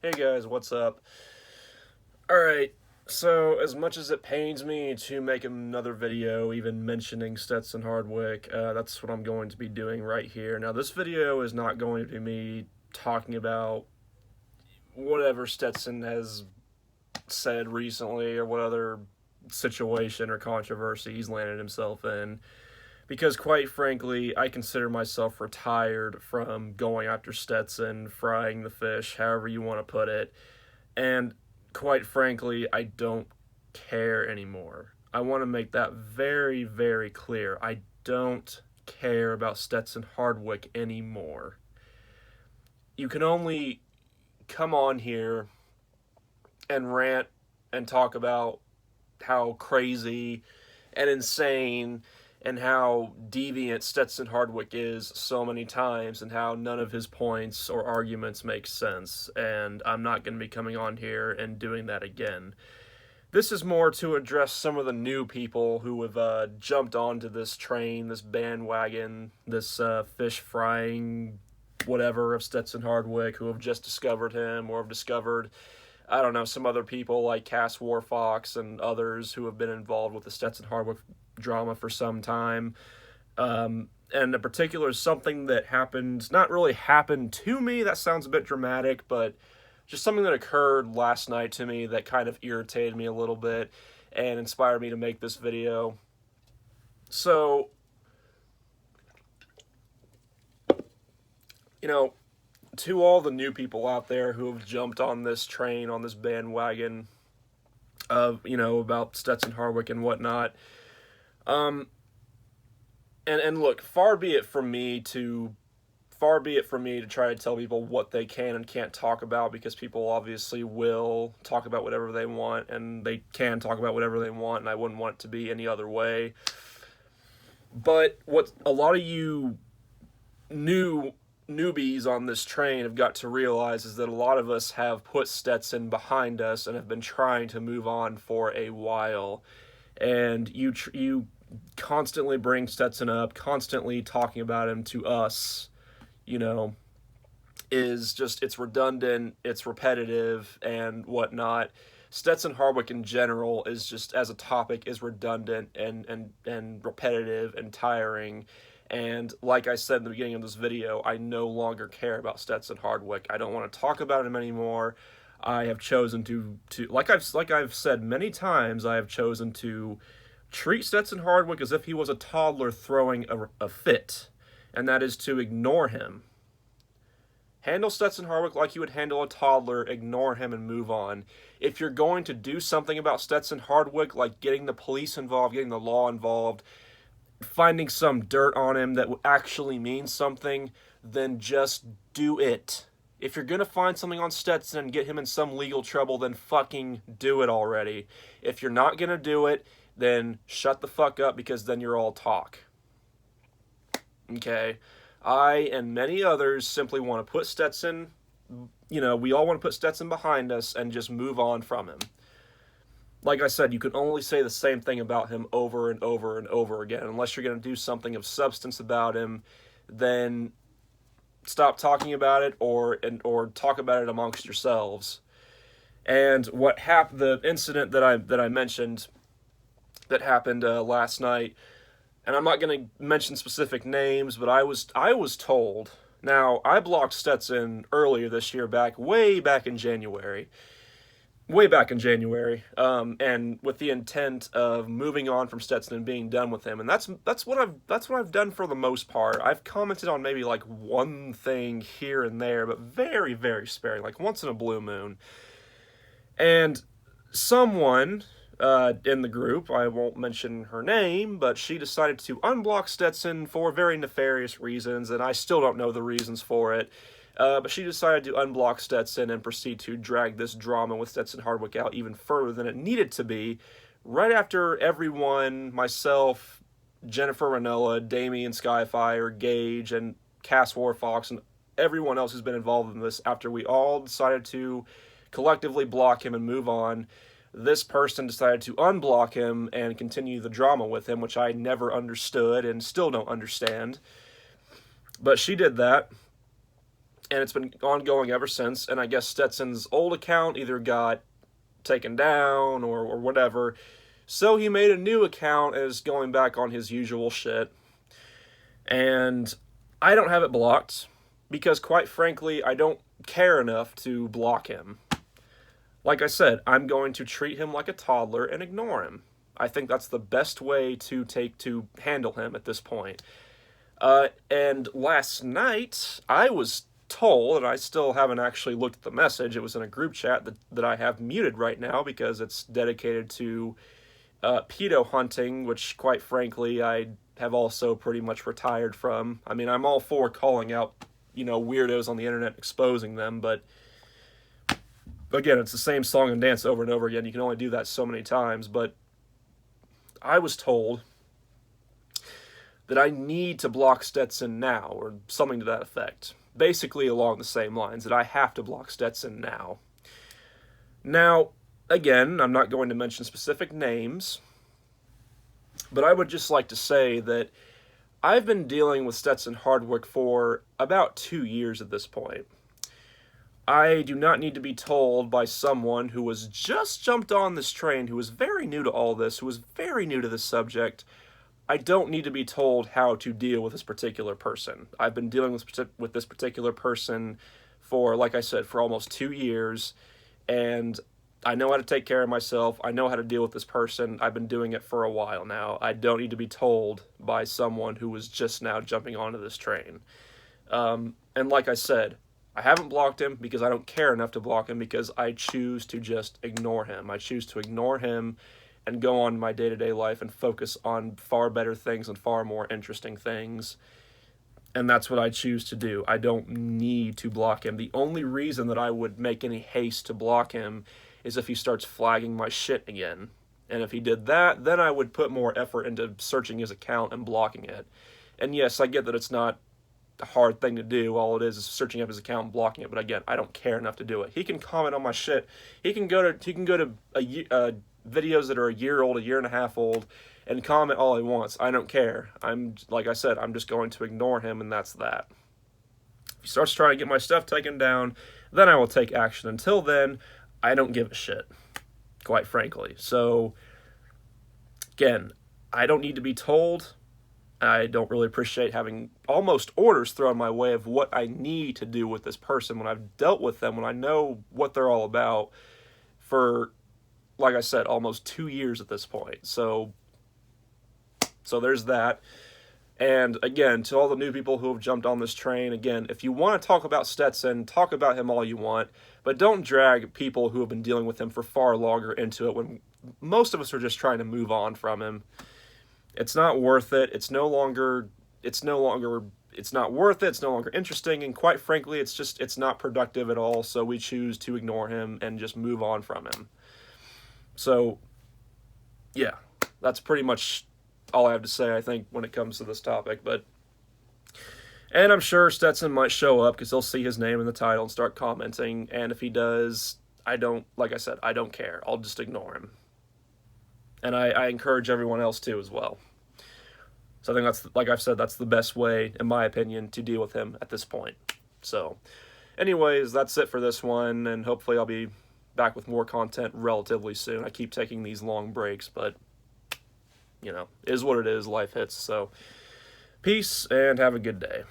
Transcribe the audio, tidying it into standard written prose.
Hey guys, what's up? Alright, so as much as it pains me to make another video even mentioning Stetson Hardwick, that's what I'm going to be doing right here. Now, this video is not going to be me talking about whatever Stetson has said recently or what other situation or controversy he's landed himself in. Because quite frankly, I consider myself retired from going after Stetson, frying the fish, however you want to put it. And quite frankly, I don't care anymore. I want to make that very, very clear. I don't care about Stetson Hardwick anymore. You can only come on here and rant and talk about how crazy and insane and how deviant Stetson Hardwick is so many times and how none of his points or arguments make sense. And I'm not going to be coming on here and doing that again. This is more to address some of the new people who have jumped onto this train, this bandwagon, this fish frying whatever of Stetson Hardwick, who have just discovered him or have discovered, I don't know, some other people like Cass Warfox and others who have been involved with the Stetson Hardwick drama for some time. And in particular, something that happened, not really happened to me, that sounds a bit dramatic, but just something that occurred last night to me that kind of irritated me a little bit and inspired me to make this video. So, to all the new people out there who have jumped on this train, on this bandwagon of, about Stetson Hardwick and whatnot, and look, far be it from me to try to tell people what they can and can't talk about, because people obviously will talk about whatever they want, and they can talk about whatever they want, and I wouldn't want it to be any other way. But what a lot of you newbies on this train have got to realize is that a lot of us have put Stetson behind us and have been trying to move on for a while. And you constantly bring Stetson up, constantly talking about him to us, is just, it's redundant, it's repetitive, and whatnot. Stetson Hardwick in general is just, as a topic, is redundant and repetitive and tiring. And like I said in the beginning of this video, I no longer care about Stetson Hardwick. I don't want to talk about him anymore. I have chosen to like I've said many times, I have chosen to treat Stetson Hardwick as if he was a toddler throwing a fit, and that is to ignore him. Handle Stetson Hardwick like you would handle a toddler, ignore him, and move on. If you're going to do something about Stetson Hardwick, like getting the police involved, getting the law involved, finding some dirt on him that actually means something, then just do it. If you're going to find something on Stetson and get him in some legal trouble, then fucking do it already. If you're not going to do it, then shut the fuck up, because then you're all talk. Okay? I and many others simply want to put Stetson, we all want to put Stetson behind us and just move on from him. Like I said, you can only say the same thing about him over and over and over again. Unless you're going to do something of substance about him, then stop talking about it or talk about it amongst yourselves. And what happened, the incident that I mentioned that happened last night, and I'm not going to mention specific names, but I was told. Now, I blocked Stetson earlier this year, way back in January, and with the intent of moving on from Stetson and being done with him. And that's what I've done for the most part. I've commented on maybe like one thing here and there, but very, very sparing, like once in a blue moon. And someone in the group, I won't mention her name, but she decided to unblock Stetson for very nefarious reasons, and I still don't know the reasons for it. But she decided to unblock Stetson and proceed to drag this drama with Stetson Hardwick out even further than it needed to be, right after everyone, myself, Jennifer Ranella, Damian Skyfire, Gage, and Cass Warfox, and everyone else who's been involved in this, after we all decided to collectively block him and move on, this person decided to unblock him and continue the drama with him, which I never understood and still don't understand. But she did that. and it's been ongoing ever since, and I guess Stetson's old account either got taken down or whatever, so he made a new account as going back on his usual shit, and I don't have it blocked, because quite frankly, I don't care enough to block him. Like I said, I'm going to treat him like a toddler and ignore him. I think that's the best way to handle him at this point. And last night, I was told, and I still haven't actually looked at the message, it was in a group chat that I have muted right now because it's dedicated to pedo hunting, which quite frankly I have also pretty much retired from. I mean, I'm all for calling out, weirdos on the internet, exposing them, but again, it's the same song and dance over and over again. You can only do that so many times, but I was told that I need to block Stetson now, or something to that effect. Basically along the same lines, that I have to block Stetson now. Now, again, I'm not going to mention specific names, but I would just like to say that I've been dealing with Stetson Hardwick for about 2 years at this point. I do not need to be told by someone who was just jumped on this train, who was very new to all this, who was very new to this subject. I don't need to be told how to deal with this particular person. I've been dealing with this particular person for, like I said, for almost 2 years, and I know how to take care of myself. I know how to deal with this person. I've been doing it for a while now. I don't need to be told by someone who was just now jumping onto this train. And like I said, I haven't blocked him because I don't care enough to block him, because I choose to just ignore him. I choose to ignore him and go on my day-to-day life and focus on far better things and far more interesting things. And that's what I choose to do. I don't need to block him. The only reason that I would make any haste to block him is if he starts flagging my shit again. And if he did that, then I would put more effort into searching his account and blocking it. And yes, I get that it's not a hard thing to do. All it is searching up his account and blocking it. But again, I don't care enough to do it. He can comment on my shit. He can go to videos that are a year old, a year and a half old, and comment all he wants. I don't care. Like I said, I'm just going to ignore him, and that's that. If he starts trying to get my stuff taken down, then I will take action. Until then, I don't give a shit, quite frankly. So, again, I don't need to be told. I don't really appreciate having almost orders thrown my way of what I need to do with this person when I've dealt with them, when I know what they're all about for, like I said, almost 2 years at this point. So there's that. And again, to all the new people who have jumped on this train, again, if you want to talk about Stetson, talk about him all you want, but don't drag people who have been dealing with him for far longer into it when most of us are just trying to move on from him. It's not worth it. It's not worth it. It's no longer interesting. And quite frankly, it's not productive at all. So we choose to ignore him and just move on from him. So, yeah, that's pretty much all I have to say, I think, when it comes to this topic. And I'm sure Stetson might show up because he'll see his name in the title and start commenting. And if he does, like I said, I don't care. I'll just ignore him. And I encourage everyone else to as well. So I think that's, like I've said, that's the best way, in my opinion, to deal with him at this point. So, anyways, that's it for this one, and hopefully I'll be back with more content relatively soon. I keep taking these long breaks, but, it is what it is. Life hits. So, peace, and have a good day.